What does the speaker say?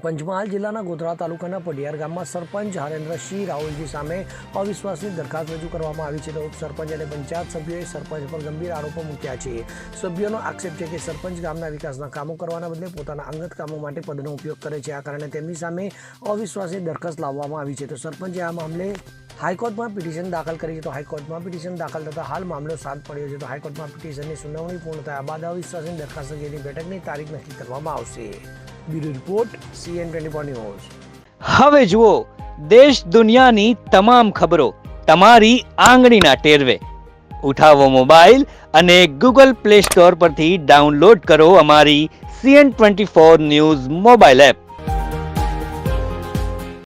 પંચમહાલ જિલ્લાના ગોધરા તાલુકાના પડિયાર ગામમાં સરપંચ હરેન્દ્રસિંહ રાહુલજી સામે અવિશ્વાસની દરખાસ્ત રજૂ કરવામાં આવી છે તો ઉપસરપંચ અને પંચાયત સભ્યોએ સરપંચ પર ગંભીર આરોપો મૂક્યા છે। સભ્યોનો આક્ષેપ છે કે સરપંચ ગામના વિકાસના કામો કરવાના બદલે પોતાના અંગત કામો માટે પદનો ઉપયોગ કરે છે। આ કારણે તેમની સામે અવિશ્વાસની દરખાસ્ત લાવવામાં આવી છે તો સરપંચે આ મામલે હાઈકોર્ટમાં પિટિશન દાખલ કરી છે તો હાઈકોર્ટમાં પિટિશન દાખલ થતાં હાલ મામલો શાંત પડ્યો છે તો હાઈકોર્ટમાં પિટિશનની સુનાવણી પૂર્ણ થયા બાદ અવિશ્વાસની દરખાસ્ત અંગેની બેઠકની તારીખ નક્કી કરવામાં આવશે। Bureau report CN24 news. હવે જુઓ દેશ દુનિયાની તમામ ખબરો તમારી આંગળીના ટેરવે। ઉઠાવો મોબાઈલ અને Google Play Store પરથી ડાઉનલોડ કરો અમારી CN24 ન્યૂઝ મોબાઈલ એપ।